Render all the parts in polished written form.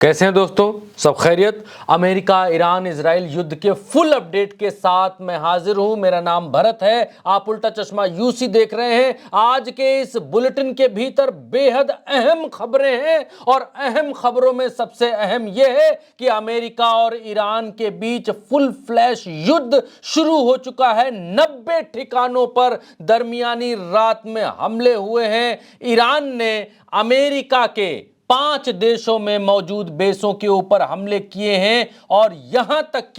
कैसे हैं दोस्तों, सब खैरियत। अमेरिका ईरान इजराइल युद्ध के फुल अपडेट के साथ मैं हाजिर हूं। मेरा नाम भरत है, आप उल्टा चश्मा यूसी देख रहे हैं। आज के इस बुलेटिन के भीतर बेहद अहम खबरें हैं और अहम खबरों में सबसे अहम यह है कि अमेरिका और ईरान के बीच फुल फ्लैश युद्ध शुरू हो चुका है। 90 ठिकानों पर दरमियानी रात में हमले हुए हैं। ईरान ने अमेरिका के 5 देशों में मौजूद बेसों के ऊपर हमले किए हैं और यहां तक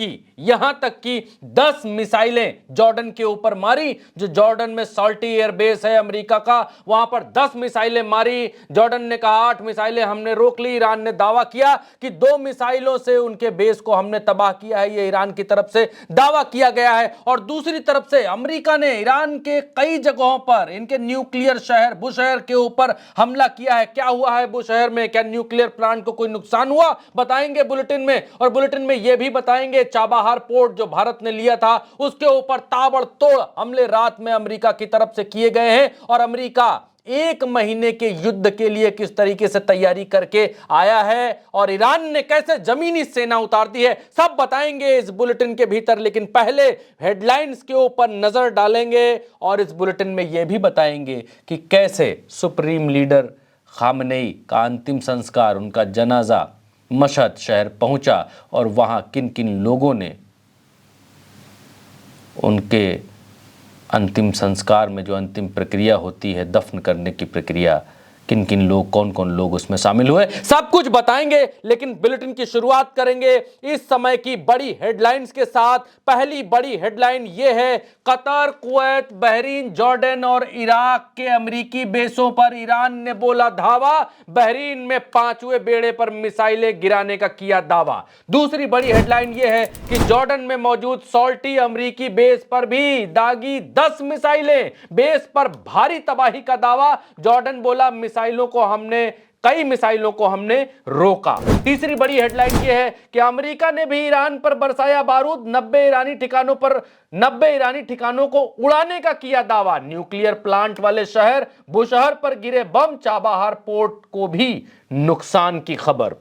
कि 10 मिसाइलें जॉर्डन के ऊपर मारी। जो जॉर्डन में सॉल्टी एयर बेस है अमेरिका का, वहां पर 10 मिसाइलें मारी। जॉर्डन ने कहा 8 मिसाइलें हमने रोक ली। ईरान ने दावा किया कि 2 मिसाइलों से उनके बेस को हमने तबाह किया है। यह ईरान की तरफ से दावा किया गया है। और दूसरी तरफ से अमेरिका ने ईरान के कई जगहों पर इनके न्यूक्लियर शहर बुशहर के ऊपर हमला किया है। क्या हुआ है बुशहर में? क्या न्यूक्लियर प्लांट को कोई नुकसान हुआ? बताएंगे बुलेटिन में। और बुलेटिन में यह भी बताएंगे चाबहार पोर्ट जो भारत ने लिया था, उसके ऊपर ताबड़तोड़ हमले रात में अमेरिका की तरफ से किए गए हैं। और अमेरिका 1 महीने के युद्ध के लिए किस तरीके से तैयारी करके आया है और ईरान ने कैसे जमीनी सेना उतार दी है, सब बताएंगे इस बुलेटिन के भीतर। लेकिन पहले हेडलाइंस के ऊपर नजर डालेंगे और इस बुलेटिन में यह भी बताएंगे कि कैसे सुप्रीम लीडर खामनेई का अंतिम संस्कार, उनका जनाजा मशहद शहर पहुंचा और वहां किन किन लोगों ने उनके अंतिम संस्कार में, जो अंतिम प्रक्रिया होती है दफन करने की प्रक्रिया, किन किन लोग, कौन कौन लोग उसमें शामिल हुए, सब कुछ बताएंगे। लेकिन बुलेटिन की शुरुआत करेंगे इस समय की बड़ी हेडलाइंस के साथ। पहली बड़ी हेडलाइन यह है, कतर, कुवैत, बहरीन, जॉर्डन और इराक के अमेरिकी बेसों पर ईरान ने बोला धावा। बहरीन में 5वें बेड़े पर मिसाइलें गिराने का किया दावा। दूसरी बड़ी हेडलाइन यह है कि जॉर्डन में मौजूद सॉल्टी अमेरिकी बेस पर भी दागी 10 मिसाइलें, बेस पर भारी तबाही का दावा। जॉर्डन बोला कई मिसाइलों को हमने रोका। तीसरी बड़ी हेडलाइन यह है कि अमेरिका ने भी ईरान पर बरसाया बारूद। 90 ईरानी ठिकानों को उड़ाने का किया दावा। न्यूक्लियर प्लांट वाले शहर बुशहर पर गिरे बम, चाबहार पोर्ट को भी नुकसान की खबर।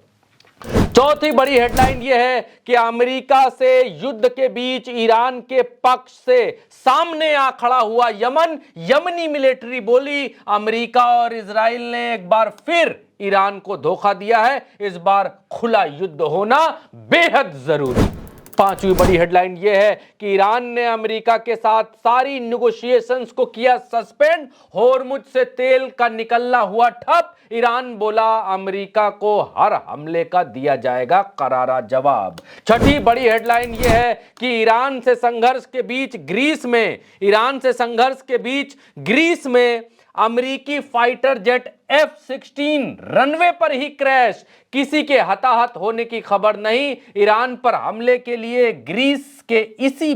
चौथी बड़ी हेडलाइन यह है कि अमेरिका से युद्ध के बीच ईरान के पक्ष से सामने आ खड़ा हुआ यमनी मिलिट्री बोली, अमेरिका और इजराइल ने एक बार फिर ईरान को धोखा दिया है। इस बार खुला युद्ध होना बेहद जरूरी। पांचवी बड़ी हेडलाइन यह है कि ईरान ने अमेरिका के साथ सारी नेगोशिएशंस को किया सस्पेंड। होर्मुज से तेल का निकलना हुआ ठप। ईरान बोला अमेरिका को हर हमले का दिया जाएगा करारा जवाब। छठी बड़ी हेडलाइन यह है कि ईरान से संघर्ष के बीच ग्रीस में अमेरिकी फाइटर जेट F-16 रनवे पर ही क्रैश। किसी के हताहत होने की खबर नहीं। ईरान पर हमले के लिए ग्रीस के इसी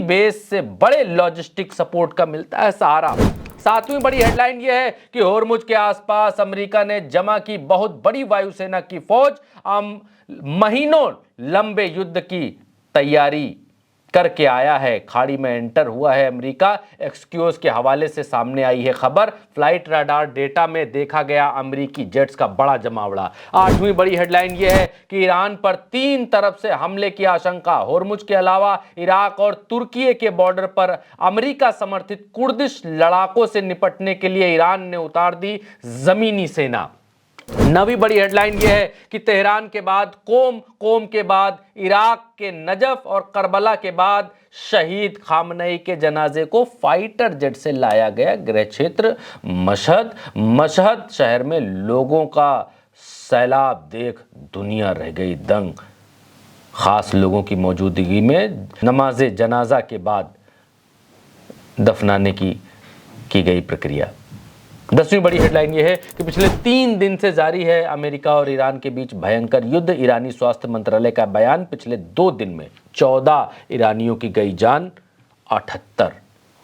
बेस से बड़े लॉजिस्टिक सपोर्ट का मिलता है सहारा। सातवीं बड़ी हेडलाइन यह है कि होर्मुज के आसपास अमेरिका ने जमा की बहुत बड़ी वायुसेना की फौज। महीनों लंबे युद्ध की तैयारी करके आया है। खाड़ी में एंटर हुआ है अमेरिका। एक्सक्यूज के हवाले से सामने आई है खबर। फ्लाइट रडार डेटा में देखा गया अमेरिकी जेट्स का बड़ा जमावड़ा। आठवीं बड़ी हेडलाइन यह है कि ईरान पर 3 तरफ से हमले की आशंका। होर्मुज के अलावा इराक और तुर्की के बॉर्डर पर अमेरिका समर्थित कुर्दिश लड़ाकों से निपटने के लिए ईरान ने उतार दी जमीनी सेना। 9वीं बड़ी हेडलाइन यह है कि तेहरान के बाद कोम के बाद इराक के नजफ और करबला के बाद शहीद खामनेई के जनाजे को फाइटर जेट से लाया गया गृह क्षेत्र मशहद शहर में लोगों का सैलाब देख दुनिया रह गई दंग। खास लोगों की मौजूदगी में नमाज जनाजा के बाद दफनाने की गई प्रक्रिया। 10वीं बड़ी हेडलाइन यह है कि पिछले 3 दिन से जारी है अमेरिका और ईरान के बीच भयंकर युद्ध। ईरानी स्वास्थ्य मंत्रालय का बयान, पिछले 2 दिन में 14 ईरानियों की गई जान, 78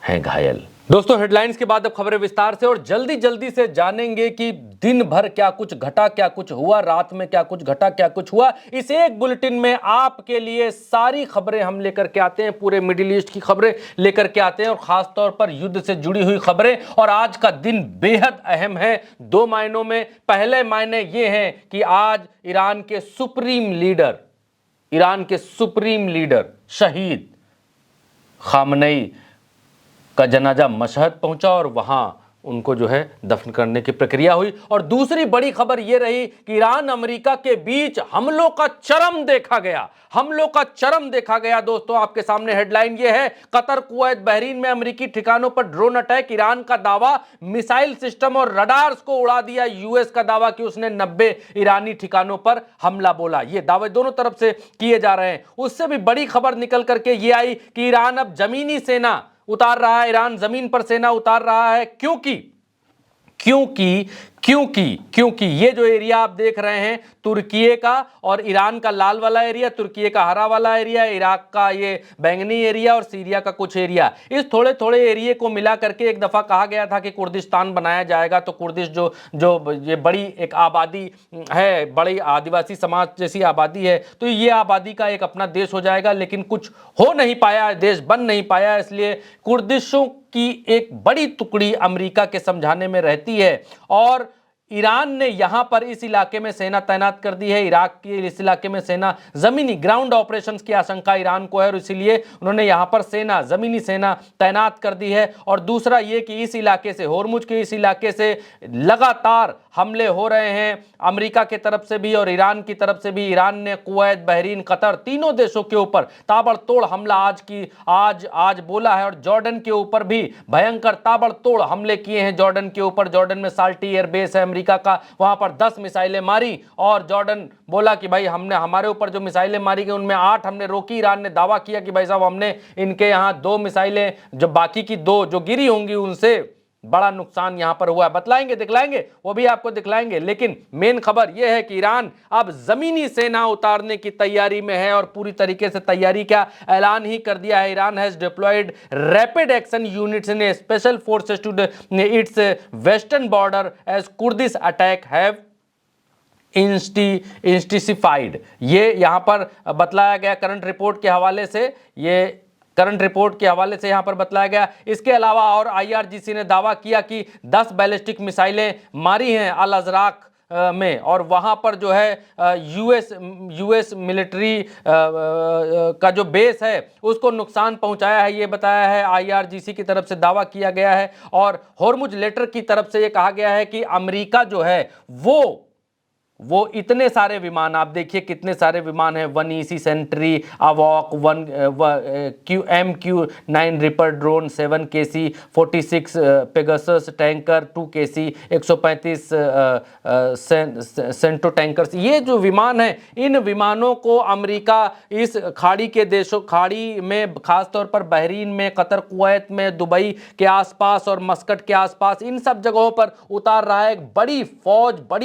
हैं घायल। दोस्तों हेडलाइंस के बाद अब खबरें विस्तार से और जल्दी जल्दी से जानेंगे कि दिन भर क्या कुछ घटा, क्या कुछ हुआ, रात में क्या कुछ घटा, क्या कुछ हुआ। इस एक बुलेटिन में आपके लिए सारी खबरें हम लेकर के आते हैं, पूरे मिडिल ईस्ट की खबरें लेकर के आते हैं और खास तौर पर युद्ध से जुड़ी हुई खबरें। और आज का दिन बेहद अहम है दो मायनों में। पहले मायने ये हैं कि आज ईरान के सुप्रीम लीडर शहीद खामनेई का जनाजा मशहद पहुंचा और वहां उनको जो है दफन करने की प्रक्रिया हुई। और दूसरी बड़ी खबर यह रही कि ईरान अमेरिका के बीच हमलों का चरम देखा गया। दोस्तों आपके सामने हेडलाइन यह है, कतर, कुवैत, बहरीन में अमेरिकी ठिकानों पर ड्रोन अटैक। ईरान का दावा, मिसाइल सिस्टम और रडार्स को उड़ा दिया। यूएस का दावा कि उसने 90 ईरानी ठिकानों पर हमला बोला। ये दावे दोनों तरफ से किए जा रहे हैं। उससे भी बड़ी खबर निकल करके ये आई कि ईरान अब जमीनी सेना उतार रहा है, ईरान जमीन पर सेना उतार रहा है। क्योंकि ये जो एरिया आप देख रहे हैं तुर्की का और ईरान का लाल वाला एरिया, तुर्की का हरा वाला एरिया, इराक का ये बैंगनी एरिया और सीरिया का कुछ एरिया, इस थोड़े थोड़े एरिया को मिला करके एक दफा कहा गया था कि कुर्दिस्तान बनाया जाएगा। तो कुर्दिश जो ये बड़ी एक आबादी है, बड़ी आदिवासी समाज जैसी आबादी है, तो ये आबादी का एक अपना देश हो जाएगा। लेकिन कुछ हो नहीं पाया, देश बन नहीं पाया, इसलिए कुर्दिशों की एक बड़ी टुकड़ी अमेरिका के समझाने में रहती है और ईरान ने यहां पर इस इलाके में सेना तैनात कर दी है। इराक के इस इलाके में सेना, जमीनी ग्राउंड ऑपरेशंस की आशंका ईरान को है और इसीलिए उन्होंने यहां पर जमीनी सेना तैनात कर दी है। और दूसरा ये कि इस इलाके से, होर्मुज के इस इलाके से लगातार हमले हो रहे हैं अमेरिका की तरफ से भी और ईरान की तरफ से भी। ईरान ने कुवैत, बहरीन, कतर तीनों देशों के ऊपर ताबड़तोड़ हमला आज बोला है और जॉर्डन के ऊपर भी भयंकर ताबड़तोड़ हमले किए हैं। जॉर्डन के ऊपर, जॉर्डन में साल्टी एयरबेस है अमेरिका का, वहां पर 10 मिसाइलें मारी और जॉर्डन बोला कि भाई हमने हमारे ऊपर जो मिसाइलें मारी गई उनमें 8 हमने रोकी। ईरान ने दावा किया कि भाई साहब हमने इनके यहां 2 मिसाइलें, जो बाकी की 2 जो गिरी होंगी उनसे बड़ा नुकसान यहां पर हुआ है। बतलाएंगे, दिखलाएंगे, वो भी आपको दिखलाएंगे। लेकिन मेन खबर यह है कि ईरान अब जमीनी सेना उतारने की तैयारी में है और पूरी तरीके से तैयारी का ऐलान ही कर दिया है। Iran has deployed rapid action units in special forces to its western border as Kurdish attack have intensified. ये यहां पर बतलाया गया करंट रिपोर्ट के हवाले से, यहां पर बतलाया गया। इसके अलावा और आईआरजीसी ने दावा किया कि 10 बैलिस्टिक मिसाइलें मारी हैं अल अजराक में और वहां पर जो है यूएस मिलिट्री का जो बेस है उसको नुकसान पहुंचाया है, ये बताया है आईआरजीसी की तरफ से दावा किया गया है। और होर्मुज लेटर की तरफ से ये कहा गया है कि अमेरिका जो है वो इतने सारे विमान, आप देखिए कितने सारे विमान हैं, 1 EC सेंट्री, अवॉक, MQ-9 Reaper drone, 7 KC 46 Pegasus tanker, 2 KC 135 सेंटो टैंकर्स। ये जो विमान हैं, इन विमानों को अमेरिका इस खाड़ी में खासतौर पर बहरीन में, कतर, कुवैत में, दुबई के आसपास और मस्कट के आसपास, इन सब जगहों पर उतार रहा है। एक बड़ी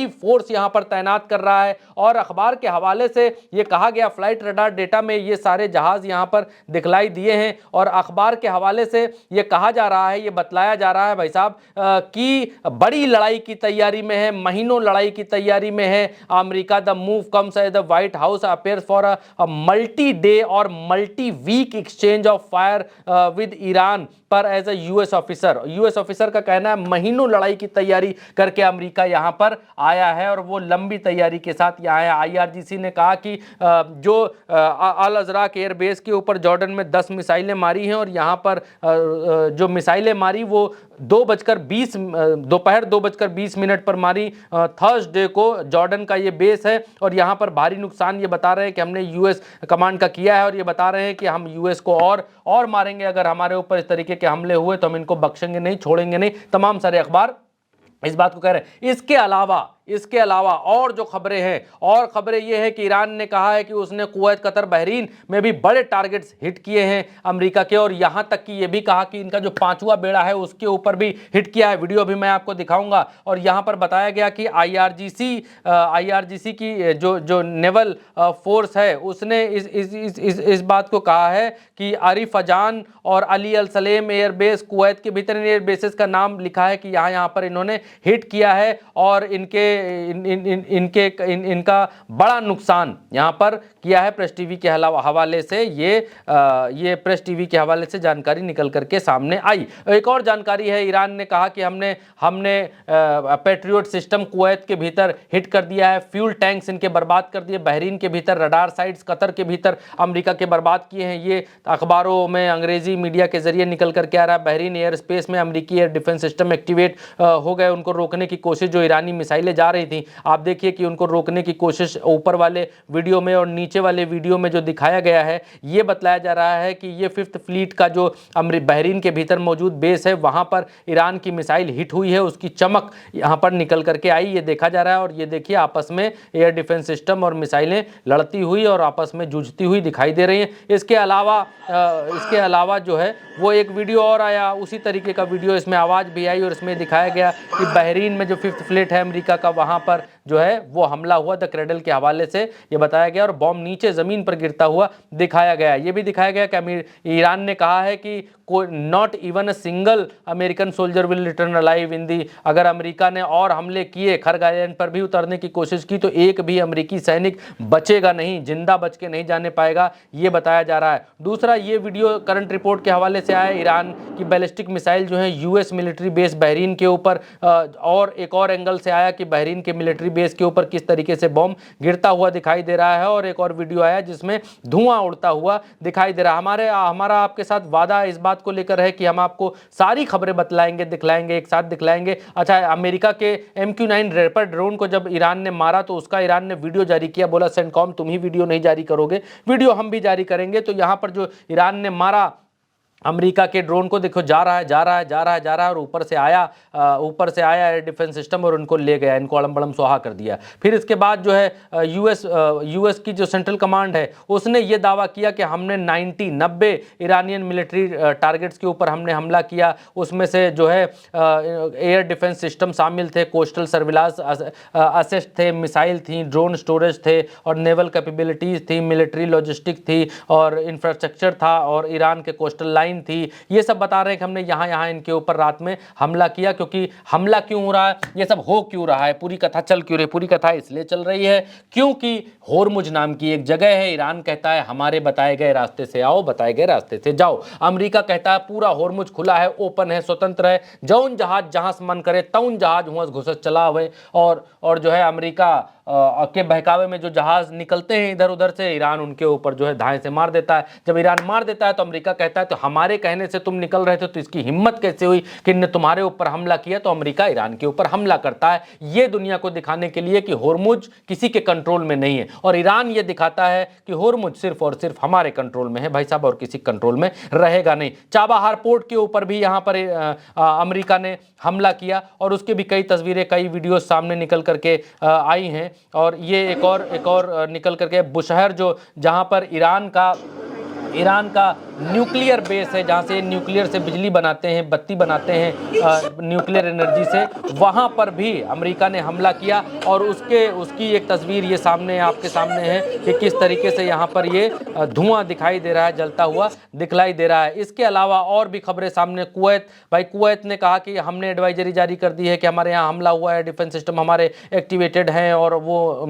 फोर्स यहां पर तैनात कर रहा है। और अखबार के हवाले से यह कहा गया, फ्लाइट रडार डेटा में ये सारे जहाज यहां पर दिखलाई दिए हैं और अखबार के हवाले से यह कहा जा रहा है, यह बतलाया जा रहा है भाई साहब कि बड़ी लड़ाई की तैयारी में है, महीनों लड़ाई की तैयारी में है America. The move comes as the White House appears for a multi day और multi week exchange of fire with Iran पर एज अ यूएस ऑफिसर का कहना है महीनों लड़ाई की तैयारी करके अमेरिका यहां पर आया है और वो लंबी तैयारी के साथ यहाँ है। आईआरजीसी ने कहा कि जो अल अजराक एयरबेस के ऊपर जॉर्डन में 10 मिसाइलें मारी हैं और यहाँ पर जो मिसाइलें मारी वो दोपहर 2:20 पर मारी। थर्सडे को जॉर्डन का ये बेस है और यहाँ पर भारी नुकसान ये बता रहे हैं कि हमने यूएस कमांड का किया है और ये बता रहे हैं कि हम यूएस को और मारेंगे अगर हमारे ऊपर इस तरीके के हमले हुए तो हम इनको बख्शेंगे नहीं, छोड़ेंगे नहीं। तमाम सारे अखबार इस बात को कह रहे हैं। इसके अलावा इसके अलावा और जो खबरें हैं, और खबरें ये है कि ईरान ने कहा है कि उसने कुवैत, कतर, बहरीन में भी बड़े टारगेट्स हिट किए हैं अमेरिका के, और यहां तक कि ये भी कहा कि इनका जो 5वां बेड़ा है उसके ऊपर भी हिट किया है। वीडियो भी मैं आपको दिखाऊंगा। और यहां पर बताया गया कि आईआरजीसी की जो नेवल फोर्स है उसने इस बात को कहा है कि आरिफ अजान और अली अल सलेम एयरबेस कुवैत के भीतर एयर बेसेस का नाम लिखा है कि यहाँ पर इन्होंने हिट किया है, और इनका बड़ा नुकसान यहाँ पर किया है। प्रेस टीवी के हवाले से ये प्रेस टीवी के हवाले से जानकारी निकल करके सामने आई। एक और जानकारी है, ईरान ने कहा कि हमने पैट्रियोट सिस्टम कुवैत के भीतर हिट कर दिया है, फ्यूल टैंक्स इनके बर्बाद कर दिए, बहरीन के भीतर रडार साइट्स, कतर के भीतर अमेरिका के बर्बाद किए हैं। ये अखबारों में अंग्रेजी मीडिया के जरिए निकल करके आ रहा है। बहरीन एयर स्पेस में अमेरिकी एयर डिफेंस सिस्टम एक्टिवेट हो गए, उनको रोकने की कोशिश, जो ईरानी मिसाइलें जा रही थी, आप देखिए कि उनको रोकने की कोशिश ऊपर वाले वीडियो में और नीचे वाले वीडियो में जो दिखाया गया है, ये बतलाया जा रहा है कि ये 5th फ्लीट का जो बहरीन के भीतर मौजूद बेस है वहां पर ईरान की मिसाइल हिट हुई है, उसकी चमक यहां पर निकल करके आई, ये देखा जा रहा है। और ये देखिए आपस में एयर डिफेंस सिस्टम और मिसाइलें लड़ती हुई और आपस में जूझती हुई दिखाई दे रही हैं। इसके अलावा जो है वो एक वीडियो और आया, उसी तरीके का वीडियो, इसमें आवाज़ भी आई और इसमें दिखाया गया कि बहरीन में जो 5th फ्लीट है अमेरिका का, वहां पर जो है वो हमला हुआ। द क्रेडल के हवाले से ये बताया गया और बॉम्ब नीचे ज़मीन पर गिरता हुआ दिखाया गया। ये भी दिखाया गया कि ईरान ने कहा है कि not even a single American soldier will return alive in the, अगर अमेरिका ने और हमले किए, खर्ग आइलैंड पर भी उतरने की कोशिश की, तो एक भी अमेरिकी सैनिक बचेगा नहीं, जिंदा बच के नहीं जाने पाएगा, ये बताया जा रहा है। दूसरा, ये वीडियो करंट रिपोर्ट के हवाले से आया, ईरान की बैलिस्टिक मिसाइल जो है यूएस मिलिट्री बेस बहरीन के ऊपर, और एक और एंगल से आया कि बहरीन के मिलिट्री बेस के ऊपर किस तरीके से बॉम्ब गिरता हुआ दिखाई दे रहा है, और एक और वीडियो आया जिसमें धुआं उड़ता हुआ दिखाई दे रहा है। हमारा आपके साथ वादा इस बात को लेकर है कि हम आपको सारी खबरें बतलाएंगे, दिखलाएंगे, एक साथ दिखलाएंगे। अच्छा, अमेरिका के MQ-9 रैपर ड्रोन को जब ईरान ने मारा तो उसका ईरान ने वीडियो जारी किया, बोला सेंटकॉम तुम ही वीडियो नहीं जारी करोगे, वीडियो हम भी जारी करेंगे। तो यहां पर जो ईरान ने मारा अमेरिका के ड्रोन को, देखो जा रहा है और ऊपर से आया एयर डिफेंस सिस्टम और उनको ले गया, इनको अड़म बड़म सुहा कर दिया। फिर इसके बाद जो है यूएस की जो सेंट्रल कमांड है उसने ये दावा किया कि हमने 90 ईरानियन मिलिट्री टारगेट्स के ऊपर हमने हमला किया, उसमें से जो है एयर डिफेंस सिस्टम शामिल थे, कोस्टल सर्विलांस असेस्ट थे, मिसाइल थी, ड्रोन स्टोरेज थे, और नेवल कैपेबिलिटीज थी, मिलिट्री लॉजिस्टिक थी, और इंफ्रास्ट्रक्चर था, और ईरान के कोस्टल लाइन थी। ये सब बता रहे हैं कि हमने यहां इनके ऊपर रात में हमला किया। क्योंकि हमला क्यों हो रहा है, ये सब हो क्यों रहा है, पूरी कथा चल क्यों रही, पूरी कथा इसलिए चल रही है क्योंकि होर्मुज नाम की एक जगह है, ईरान कहता है हमारे बताए गए रास्ते से आओ, बताए गए रास्ते से जाओ। अमेरिका कहता है पूरा होर्मुज खुला है, ओपन है, स्वतंत्र है, जौन जहाज जहां से मन करे तौन जहाज हुआ घुस चला हुए। और जो है अमेरिका के बहकावे में जो जहाज निकलते हैं इधर उधर से, ईरान उनके ऊपर जो है धाए से मार देता है। जब ईरान मार देता है तो अमेरिका कहता है तो हमारे कहने से तुम निकल रहे थे, तो इसकी हिम्मत कैसे हुई कि इन्होंने तुम्हारे ऊपर हमला किया। तो अमेरिका ईरान के ऊपर हमला करता है, ये दुनिया को दिखाने के लिए कि होर्मुज किसी के कंट्रोल में नहीं है, और ईरान ये दिखाता है कि होर्मुज सिर्फ और सिर्फ हमारे कंट्रोल में है भाई साहब, और किसी कंट्रोल में रहेगा नहीं। चाबाहार पोर्ट के ऊपर भी यहाँ पर अमेरिका ने हमला किया, और उसके भी कई तस्वीरें, कई वीडियो सामने निकल करके आई हैं। और ये एक और निकल करके बुशहर, जो जहां पर ईरान का न्यूक्लियर बेस है, जहाँ से न्यूक्लियर से बिजली बनाते हैं, बत्ती बनाते हैं न्यूक्लियर एनर्जी से, वहाँ पर भी अमेरिका ने हमला किया। और उसकी एक तस्वीर ये सामने आपके सामने है कि किस तरीके से यहाँ पर ये धुआं दिखाई दे रहा है, जलता हुआ दिखलाई दे रहा है। इसके अलावा और भी खबरें सामने, कुवैत ने कहा कि हमने एडवाइजरी जारी कर दी है कि हमारे यहाँ हमला हुआ है, डिफेंस सिस्टम हमारे एक्टिवेटेड हैं और वो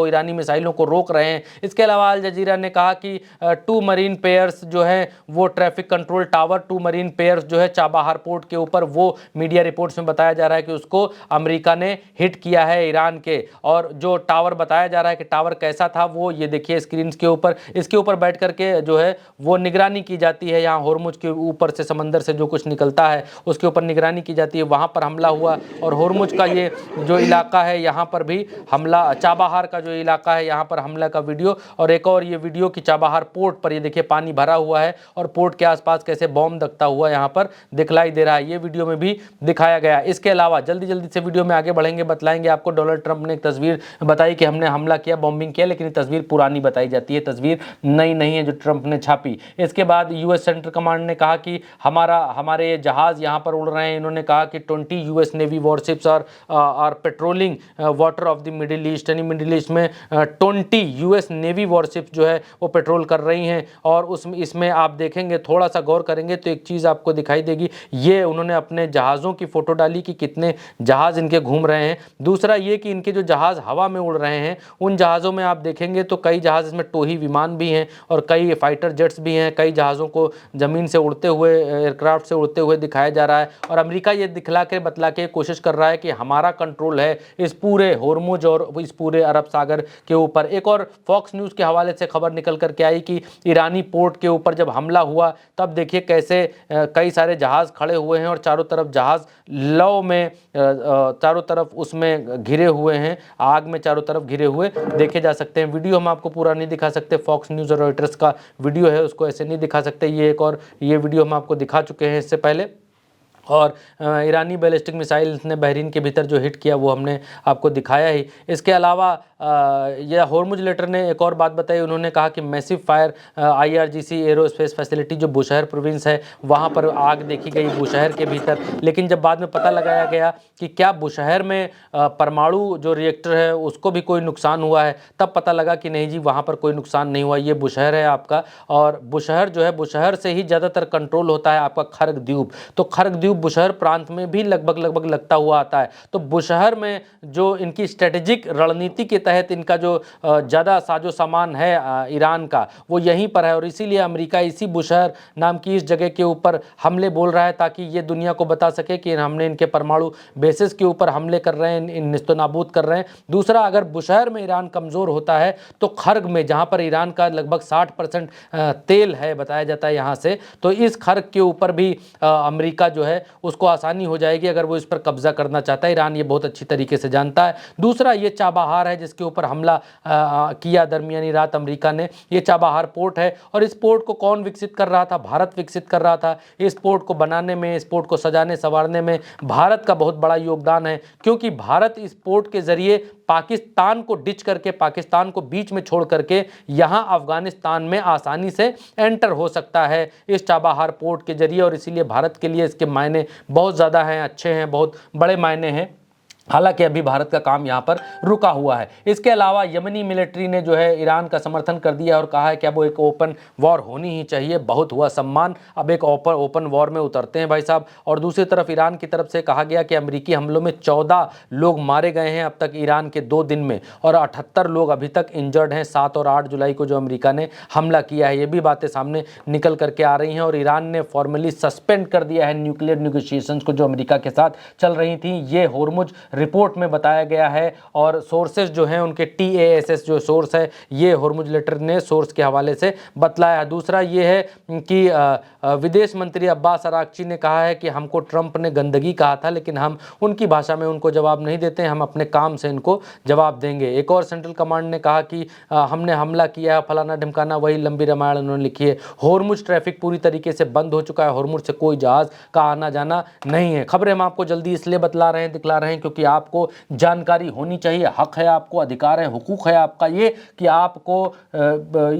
ईरानी मिसाइलों को रोक रहे हैं। इसके अलावा अल जजीरा ने कहा कि 2 मरीन पेयर्स जो है वो traffic control tower, 2 marine pairs जो है चाबाहार पोर्ट के ऊपर, वो मीडिया रिपोर्ट्स में बताया जा रहा है कि उसको अमेरिका ने हिट किया है ईरान के। और जो टावर बताया जा रहा है कि टावर कैसा था, वो ये देखिए स्क्रीन के ऊपर, इसके ऊपर बैठ करके जो है वो निगरानी की जाती है। यहाँ होर्मुज के ऊपर से, समंदर से जो कुछ निकलता है उसके ऊपर निगरानी की जाती है, वहाँ पर हमला हुआ। और होर्मुज का ये जो इलाका है यहाँ पर भी हमला, चाबाहार का जो इलाका है यहाँ पर हमला का वीडियो। और एक और ये वीडियो कि चाबाहार पोर्ट पर ये देखिए पानी भरा हुआ है, है और पोर्ट के आसपास कैसे बॉम्ब दगता हुआ यहाँ पर दिखलाई दे रहा है, ये वीडियो में भी दिखाया गया। इसके अलावा जल्दी से वीडियो में आगे बढ़ेंगे, बतलाएंगे आपको डोनाल्ड ट्रंप ने एक तस्वीर बताई कि हमने हमला किया, बॉम्बिंग किया, लेकिन ये तस्वीर पुरानी बताई जाती है, तस्वीर नई नहीं है जो ट्रंप ने छापी। इसके बाद यूएस सेंट्रल कमांड ने कहा कि हमारे जहाज यहाँ पर उड़ रहे हैं। इन्होंने कहा कि 20 US navy warships are patrolling water of the Middle East, यानी मिडिल ईस्ट में 20 यूएस नेवी वॉरशिप्स जो है वो पेट्रोल कर रही हैं। और इसमें आप देखेंगे, थोड़ा सा गौर करेंगे तो एक चीज़ आपको दिखाई देगी, ये उन्होंने अपने जहाज़ों की फ़ोटो डाली कि कितने जहाज़ इनके घूम रहे हैं। दूसरा ये कि इनके जो जहाज़ हवा में उड़ रहे हैं, उन जहाज़ों में आप देखेंगे तो कई जहाज़ इसमें टोही विमान भी हैं और कई फाइटर जेट्स भी हैं। कई जहाज़ों को ज़मीन से उड़ते हुए, एयरक्राफ्ट से उड़ते हुए दिखाया जा रहा है। और अमेरिका ये दिखला के बतला के कोशिश कर रहा है कि हमारा कंट्रोल है इस पूरे होर्मुज और इस पूरे अरब सागर के ऊपर। एक और फॉक्स न्यूज़ के हवाले से खबर निकल करके आई कि ईरानी पोर्ट के ऊपर जब हमला हुआ तब देखिए कैसे कई सारे जहाज़ खड़े हुए हैं और चारों तरफ जहाज़ लौ में चारों तरफ उसमें घिरे हुए हैं, आग में चारों तरफ घिरे हुए देखे जा सकते हैं। वीडियो हम आपको पूरा नहीं दिखा सकते, फॉक्स न्यूज़ और रॉयटर्स का वीडियो है उसको ऐसे नहीं दिखा सकते। ये एक और ये वीडियो हम आपको दिखा चुके हैं इससे पहले। और ईरानी बैलिस्टिक मिसाइल ने बहरीन के भीतर जो हिट किया वो हमने आपको दिखाया ही। इसके अलावा यह होर्मुज लेटर ने एक और बात बताई, उन्होंने कहा कि massive fire IRGC aerospace facility जो बुशहर प्रोविंस है वहाँ पर आग देखी गई बुशहर के भीतर। लेकिन जब बाद में पता लगाया गया कि क्या बुशहर में परमाणु जो रिएक्टर है उसको भी कोई नुकसान हुआ है, तब पता लगा कि नहीं जी वहाँ पर कोई नुकसान नहीं हुआ, ये बुशहर है आपका। और बुशहर जो है, बुशहर से ही ज़्यादातर कंट्रोल होता है आपका खर्ग द्वीप। तो खर्ग द्वीप बुशहर प्रांत में भी लगभग लगता हुआ आता है। तो बुशहर में जो इनकी स्ट्रेटेजिक रणनीति के तहत इनका जो ज़्यादा साजो सामान है ईरान का, वो यहीं पर है। और इसीलिए अमेरिका इसी बुशहर नाम की इस जगह के ऊपर हमले बोल रहा है ताकि ये दुनिया को बता सके कि हमने इनके परमाणु बेसिस के ऊपर हमले कर रहे हैं, निस्तनाबूद कर रहे हैं। दूसरा, अगर बुशहर में ईरान कमज़ोर होता है तो खर्ग में, जहाँ पर ईरान का लगभग 60% तेल है बताया जाता है यहाँ से, तो इस खर्ग के ऊपर भी अमेरिका जो है उसको आसानी हो जाएगी अगर वो इस पर कब्जा करना चाहता है। ईरान ये बहुत अच्छी तरीके से जानता है। दूसरा, ये चाबहार है जिसके ऊपर हमला किया दरमियानी रात अमेरिका ने। ये चाबहार पोर्ट है और इस पोर्ट को कौन विकसित कर रहा था? भारत विकसित कर रहा था। इस पोर्ट को बनाने में, इस पोर्ट को सजाने संवारने में भारत का बहुत बड़ा योगदान है, क्योंकि भारत इस पोर्ट के जरिए पाकिस्तान को डिच करके, पाकिस्तान को बीच में छोड़ करके यहाँ अफगानिस्तान में आसानी से एंटर हो सकता है इस चाबहार पोर्ट के जरिए। और इसीलिए भारत के लिए इसके मायने बहुत ज़्यादा हैं, अच्छे हैं, बहुत बड़े मायने हैं। हालांकि अभी भारत का काम यहाँ पर रुका हुआ है। इसके अलावा यमनी मिलिट्री ने जो है ईरान का समर्थन कर दिया और कहा है कि अब वो एक ओपन वॉर होनी ही चाहिए। बहुत हुआ सम्मान, अब एक ओपन वॉर में उतरते हैं भाई साहब। और दूसरी तरफ ईरान की तरफ से कहा गया कि अमेरिकी हमलों में 14 लोग मारे गए हैं अब तक ईरान के 2 दिन में, और 78 लोग अभी तक इंजर्ड हैं 7 और 8 जुलाई को जो अमेरिका ने हमला किया है। ये भी बातें सामने निकल करके आ रही हैं। और ईरान ने फॉर्मली सस्पेंड कर दिया है न्यूक्लियर नेगोशिएशंस को जो अमेरिका के साथ चल रही थी। ये होर्मुज रिपोर्ट में बताया गया है और सोर्सेज जो हैं उनके TASS जो सोर्स है, ये होर्मुज लेटर ने सोर्स के हवाले से बतलाया। दूसरा ये है कि विदेश मंत्री अब्बास अराक्ची ने कहा है कि हमको ट्रंप ने गंदगी कहा था, लेकिन हम उनकी भाषा में उनको जवाब नहीं देते, हम अपने काम से इनको जवाब देंगे। एक और सेंट्रल कमांड ने कहा कि हमने हमला किया है, फलाना ढिमकाना, वही लंबी रामायण उन्होंने लिखी है। होर्मुज ट्रैफिक पूरी तरीके से बंद हो चुका है, होर्मुज से कोई जहाज का आना जाना नहीं है। खबरें हम आपको जल्दी इसलिए बतला रहे हैं, दिखला रहे हैं क्योंकि आपको जानकारी होनी चाहिए, हक है आपको, अधिकार है, हुकूक है आपका ये कि आपको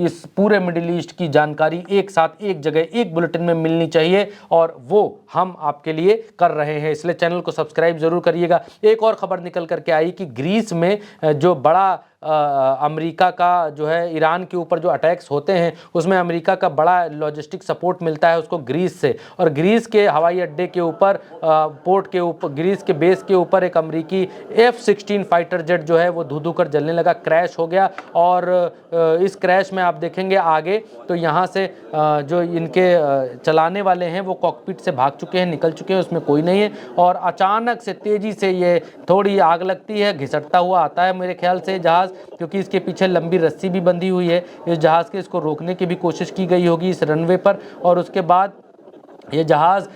इस पूरे मिडिल ईस्ट की जानकारी एक साथ एक जगह एक बुलेटिन में मिलनी चाहिए, और वो हम आपके लिए कर रहे हैं। इसलिए चैनल को सब्सक्राइब जरूर करिएगा। एक और खबर निकल करके आई कि ग्रीस में जो बड़ा अमेरिका का जो है ईरान के ऊपर जो अटैक्स होते हैं उसमें अमेरिका का बड़ा लॉजिस्टिक सपोर्ट मिलता है उसको ग्रीस से। और ग्रीस के हवाई अड्डे के ऊपर, पोर्ट के ऊपर, ग्रीस के बेस के ऊपर एक अमेरिकी F-16 फाइटर जेट जो है वो धू कर जलने लगा, क्रैश हो गया। और इस क्रैश में आप देखेंगे आगे तो यहाँ से जो इनके चलाने वाले हैं वो कॉकपिट से भाग चुके हैं, निकल चुके हैं, उसमें कोई नहीं है। और अचानक से तेज़ी से ये थोड़ी आग लगती है, घिसटता हुआ आता है मेरे ख्याल से जहाज़, क्योंकि इसके पीछे लंबी रस्सी भी बंधी हुई है इस जहाज़ के। इसको रोकने की भी कोशिश की गई होगी इस रनवे पर। और उसके बाद ये जहाज़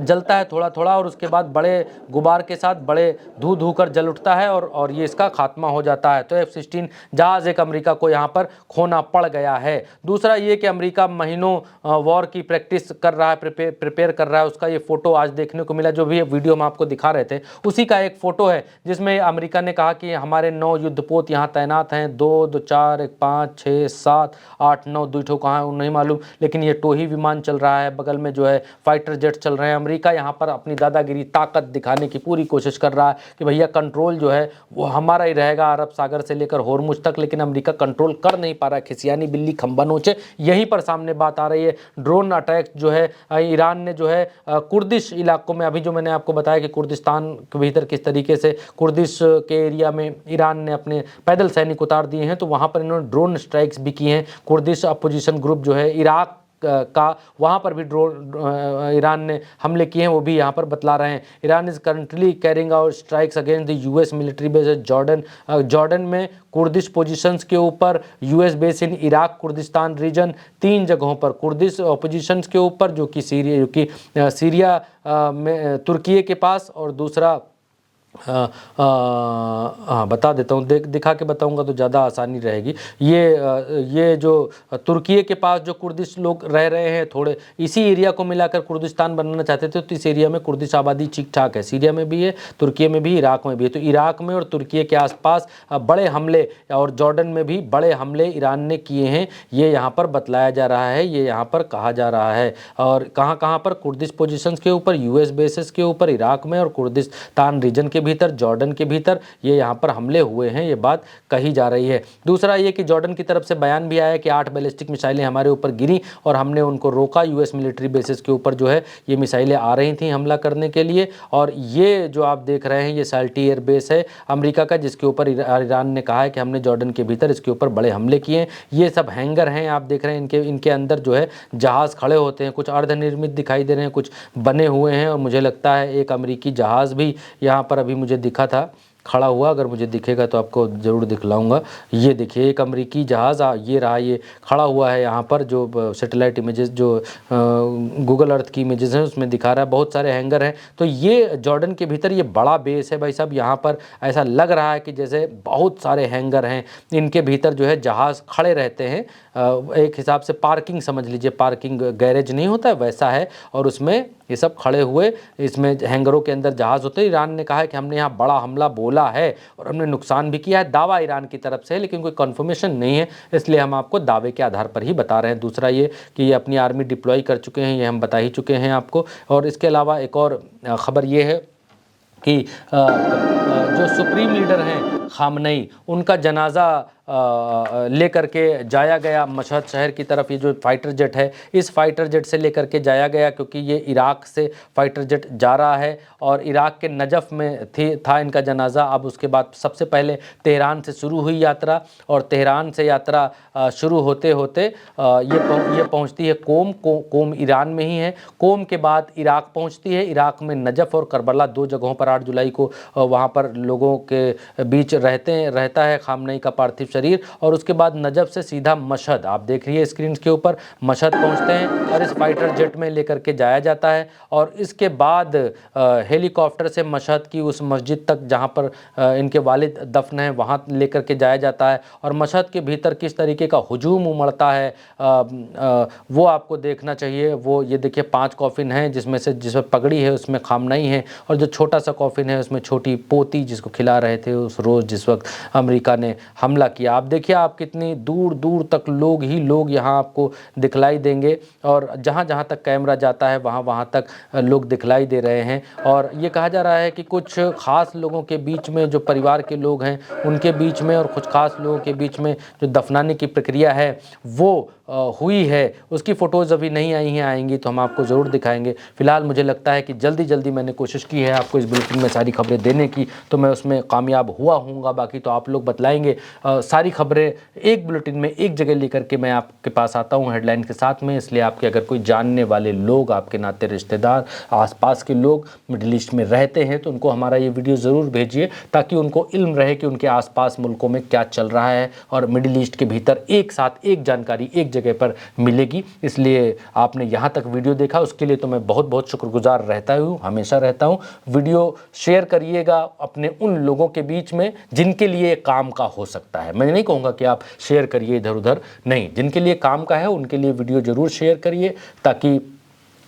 जलता है थोड़ा थोड़ा और उसके बाद बड़े गुबार के साथ बड़े धू कर जल उठता है और ये इसका खात्मा हो जाता है। तो F-16 जहाज़ एक अमेरिका को यहाँ पर खोना पड़ गया है। दूसरा ये कि अमेरिका महीनों वॉर की प्रैक्टिस कर रहा है, प्रिपेयर कर रहा है। उसका ये फ़ोटो आज देखने को मिला, जो भी वीडियो हम आपको दिखा रहे थे उसी का एक फ़ोटो है, जिसमें अमेरिका ने कहा कि हमारे 9 युद्धपोत यहाँ तैनात हैं। 2, 2, 4, 1, 5, 6, 7, 8, 9, 2 ठो कहाँ नहीं मालूम, लेकिन ये टोही विमान चल रहा है, बगल में जो है फाइटर जेट चल रहे हैं। अमेरिका यहाँ पर अपनी दादागिरी ताकत दिखाने की पूरी कोशिश कर रहा है कि भैया कंट्रोल जो है वो हमारा ही रहेगा, अरब सागर से लेकर होर्मुज तक। लेकिन अमेरिका कंट्रोल कर नहीं पा रहा है। खिसियानी बिल्ली खंबा नोचे, यहीं पर सामने बात आ रही है। ड्रोन अटैक जो है ईरान ने जो है कुर्दिश इलाकों में, अभी जो मैंने आपको बताया कि कुर्दिस्तान के भीतर किस तरीके से कुर्दिश के एरिया में ईरान ने अपने पैदल सैनिक उतार दिए हैं, तो वहाँ पर इन्होंने ड्रोन स्ट्राइक्स भी की हैं। कुर्दिश अपोजिशन ग्रुप जो है इराक का, वहाँ पर भी ड्रोन ईरान ने हमले किए हैं, वो भी यहाँ पर बतला रहे हैं। Iran is currently carrying out strikes against the US military base Jordan में कुर्दिश पोजीशंस के ऊपर, US base in Iraq Kurdistan region, 3 जगहों पर कुर्दिश पोजीशंस के ऊपर, जो कि सीरिया में तुर्की के पास, और दूसरा हाँ बता देता हूँ, दिखा के बताऊंगा तो ज़्यादा आसानी रहेगी। ये जो तुर्की के पास जो कुर्दिश लोग रह रहे हैं, थोड़े इसी एरिया को मिलाकर कुर्दिस्तान बनाना चाहते थे, तो इस एरिया में कुर्दिश आबादी ठीक ठाक है। सीरिया में भी है, तुर्की में भी, इराक में भी है। तो इराक में और तुर्की के आसपास बड़े हमले, और जॉर्डन में भी बड़े हमले ईरान ने किए हैं, ये यहाँ पर बतलाया जा रहा है, ये यहाँ पर कहा जा रहा है। और कहाँ कहाँ पर? कुर्दिश पोजीशंस के ऊपर, यूएस बेसिस के ऊपर इराक में, और कुर्दिस्तान रीजन के भीतर, जॉर्डन के भीतर ये यहाँ पर हमले हुए हैं, ये बात कही जा रही है। दूसरा ये कि जॉर्डन की तरफ से बयान भी आया कि 8 बैलिस्टिक मिसाइलें हमारे ऊपर गिरी और हमने उनको रोका। यूएस मिलिट्री बेसिस के ऊपर जो है ये मिसाइलें आ रही थी हमला करने के लिए। और ये जो आप देख रहे हैं ये साल्टी एयर बेस है अमेरिका का, जिसके ऊपर ईरान ने कहा है कि हमने जॉर्डन के भीतर इसके ऊपर बड़े हमले किए। ये सब हैंगर हैं, आप देख रहे हैं, इनके अंदर जो है जहाज़ खड़े होते हैं, कुछ अर्धनिर्मित दिखाई दे रहे हैं, कुछ बने हुए हैं। और मुझे लगता है एक अमेरिकी जहाज़ भी यहाँ पर अभी मुझे दिखा था खड़ा हुआ, अगर मुझे दिखेगा तो आपको ज़रूर दिखलाऊंगा। ये देखिए एक अमेरिकी जहाज़ ये रहा, ये खड़ा हुआ है यहाँ पर, जो सैटेलाइट इमेजेस, जो गूगल अर्थ की इमेजेस हैं उसमें दिखा रहा है। बहुत सारे हैंगर हैं। तो ये जॉर्डन के भीतर ये बड़ा बेस है भाई साहब। यहाँ पर ऐसा लग रहा है कि जैसे बहुत सारे हैंगर हैं, इनके भीतर जो है जहाज़ खड़े रहते हैं। एक हिसाब से पार्किंग समझ लीजिए, पार्किंग गैरेज नहीं होता है वैसा है, और उसमें ये सब खड़े हुए, इसमें हैंगरों के अंदर जहाज़ होते हैं। ईरान ने कहा है कि हमने यहाँ बड़ा हमला बोला है और हमने नुकसान भी किया है। दावा ईरान की तरफ से है, लेकिन कोई कंफर्मेशन नहीं है, इसलिए हम आपको दावे के आधार पर ही बता रहे हैं। दूसरा ये कि ये अपनी आर्मी डिप्लॉय कर चुके हैं, ये हम बता ही चुके हैं आपको। और इसके अलावा एक और खबर ये है कि जो सुप्रीम लीडर हैं खामनेई, उनका जनाजा लेकर के जाया गया मशहद शहर की तरफ। ये जो फाइटर जेट है, इस फाइटर जेट से लेकर के जाया गया, क्योंकि ये इराक से फाइटर जेट जा रहा है और इराक के नजफ़ में था इनका जनाजा। अब उसके बाद सबसे पहले तेहरान से शुरू हुई यात्रा, और तेहरान से यात्रा शुरू होते होते ये पहुंचती है कोम ईरान में ही है। कोम के बाद इराक पहुंचती है। इराक में नजफ़ और करबला 2 जगहों पर 8 जुलाई को वहाँ पर लोगों के बीच रहता है खामनेई का पार्थिव शरीर। और उसके बाद नजफ़ से सीधा मशहद, आप देख रही है स्क्रीन के ऊपर, मशहद पहुंचते हैं और इस फाइटर जेट में लेकर के जाया जाता है। और इसके बाद हेलीकॉप्टर से मशहद की उस मस्जिद तक जहां पर इनके वालिद दफन हैं, वहां लेकर के जाया जाता है। और मशहद के भीतर किस तरीके का हुजूम उमड़ता है वो आपको देखना चाहिए। वो ये देखिए 5 कॉफिन हैं, जिसमें पगड़ी है उसमें खामनेई है, और जो छोटा सा कॉफिन है उसमें छोटी पोती जिसको खिला रहे थे उस रोज़ जिस वक्त अमेरिका ने हमला किया। आप देखिए, आप कितनी दूर दूर तक लोग ही लोग यहाँ आपको दिखलाई देंगे, और जहाँ जहाँ तक कैमरा जाता है वहाँ वहाँ तक लोग दिखलाई दे रहे हैं। और ये कहा जा रहा है कि कुछ ख़ास लोगों के बीच में, जो परिवार के लोग हैं उनके बीच में, और कुछ ख़ास लोगों के बीच में जो दफनाने की प्रक्रिया है वो हुई है। उसकी फ़ोटोज़ अभी नहीं आई हैं, आएंगी तो हम आपको ज़रूर दिखाएंगे। फ़िलहाल मुझे लगता है कि जल्दी मैंने कोशिश की है आपको इस बुलेटिन में सारी खबरें देने की, तो मैं उसमें कामयाब हुआ हूँगा। बाकी तो आप लोग बतलाएंगे। सारी खबरें एक बुलेटिन में एक जगह लेकर के मैं आपके पास आता हूँ हेडलाइन के साथ में। इसलिए आपके अगर कोई जानने वाले लोग, आपके नाते रिश्तेदार, आसपास के लोग मिडिल ईस्ट में रहते हैं, तो उनको हमारा ये वीडियो ज़रूर भेजिए, ताकि उनको इल्म रहे कि उनके आसपास मुल्कों में क्या चल रहा है। और मिडिल ईस्ट के भीतर एक साथ एक जानकारी एक जगह जगह पर मिलेगी। इसलिए आपने यहाँ तक वीडियो देखा, उसके लिए तो मैं बहुत बहुत शुक्रगुजार रहता हूँ, हमेशा रहता हूँ। वीडियो शेयर करिएगा अपने उन लोगों के बीच में जिनके लिए काम का हो सकता है। मैं नहीं कहूँगा कि आप शेयर करिए इधर उधर, नहीं, जिनके लिए काम का है उनके लिए वीडियो ज़रूर शेयर करिए, ताकि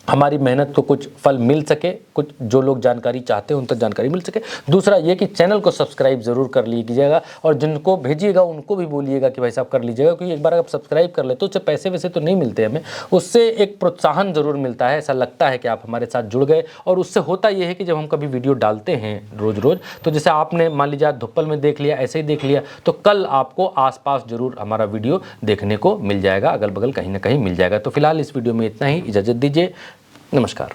हमारी मेहनत को कुछ फल मिल सके, कुछ जो लोग जानकारी चाहते हैं उन तक जानकारी मिल सके। दूसरा ये कि चैनल को सब्सक्राइब ज़रूर कर लीजिएगा, और जिनको भेजिएगा उनको भी बोलिएगा कि भाई साहब कर लीजिएगा, क्योंकि एक बार आप सब्सक्राइब कर ले तो उससे पैसे वैसे तो नहीं मिलते हमें, उससे एक प्रोत्साहन ज़रूर मिलता है, ऐसा लगता है कि आप हमारे साथ जुड़ गए। और उससे होता ये है कि जब हम कभी वीडियो डालते हैं रोज़ रोज़, तो जैसे आपने मान लीजिए आज धुप्पल में देख लिया, ऐसे ही देख लिया, तो कल आपको आसपास ज़रूर हमारा वीडियो देखने को मिल जाएगा, अगल बगल कहीं ना कहीं मिल जाएगा। तो फिलहाल इस वीडियो में इतना ही, इजाज़त दीजिए, नमस्कार।